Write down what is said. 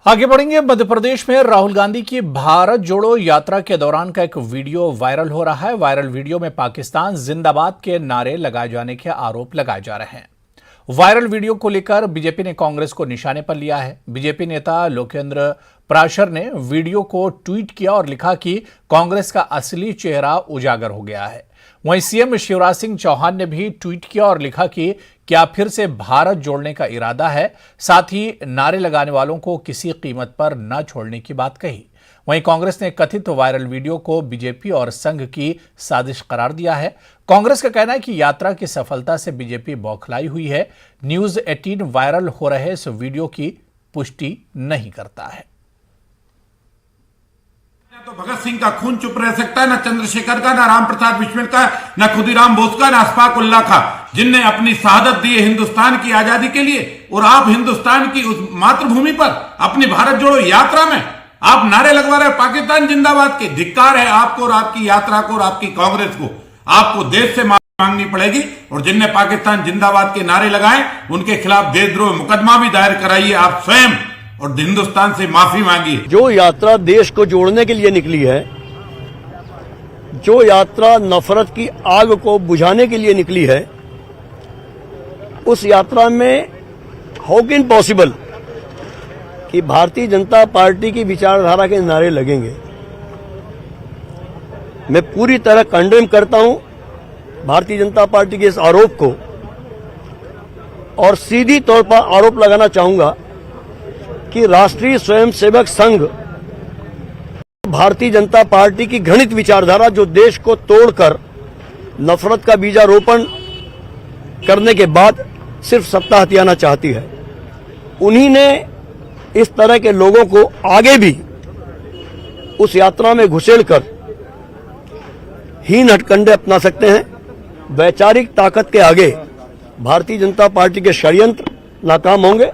आगे बढ़ेंगे। मध्य प्रदेश में राहुल गांधी की भारत जोड़ो यात्रा के दौरान का एक वीडियो वायरल हो रहा है। वायरल वीडियो में पाकिस्तान जिंदाबाद के नारे लगाए जाने के आरोप लगाए जा रहे हैं। वायरल वीडियो को लेकर बीजेपी ने कांग्रेस को निशाने पर लिया है। बीजेपी नेता लोकेंद्र प्राशर ने वीडियो को ट्वीट किया और लिखा कि कांग्रेस का असली चेहरा उजागर हो गया है। वहीं सीएम शिवराज सिंह चौहान ने भी ट्वीट किया और लिखा कि क्या फिर से भारत जोड़ने का इरादा है। साथ ही नारे लगाने वालों को किसी कीमत पर न छोड़ने की बात कही। वहीं कांग्रेस ने कथित वायरल वीडियो को बीजेपी और संघ की साजिश करार दिया है। कांग्रेस का कहना है कि यात्रा की सफलता से बीजेपी बौखलाई हुई है। न्यूज 18 वायरल हो रहे इस वीडियो की पुष्टि नहीं करता है। तो भगत सिंह का खून चुप रह सकता है, न चंद्रशेखर का, न राम प्रसाद बिस्मिल का, न खुदीराम बोस का, न अशफाक उल्लाह का, जिनने अपनी शहादत दी है हिंदुस्तान की आजादी के लिए। और आप हिंदुस्तान की उस मातृभूमि पर अपनी भारत जोड़ो यात्रा में आप नारे लगवा रहे हैं पाकिस्तान जिंदाबाद के। धिक्कार है आपको और आपकी यात्रा को और आपकी कांग्रेस को। आपको देश से माफी मांगनी पड़ेगी और जिनने पाकिस्तान जिंदाबाद के नारे लगाए उनके खिलाफ देशद्रोह मुकदमा भी दायर कराइए आप स्वयं और हिंदुस्तान से माफी मांगी। जो यात्रा देश को जोड़ने के लिए निकली है, जो यात्रा नफरत की आग को बुझाने के लिए निकली है, उस यात्रा में हाउ कैन पॉसिबल कि भारतीय जनता पार्टी की विचारधारा के नारे लगेंगे। मैं पूरी तरह कंडेम करता हूं भारतीय जनता पार्टी के इस आरोप को और सीधी तौर पर आरोप लगाना चाहूंगा कि राष्ट्रीय स्वयंसेवक संघ भारतीय जनता पार्टी की घृणित विचारधारा जो देश को तोड़कर नफरत का बीजारोपण करने के बाद सिर्फ सत्ता हथियाना चाहती है, उन्हीं ने इस तरह के लोगों को आगे भी उस यात्रा में घुसेड़कर हीन हथकंडे अपना सकते हैं। वैचारिक ताकत के आगे भारतीय जनता पार्टी के षड्यंत्र नाकाम होंगे।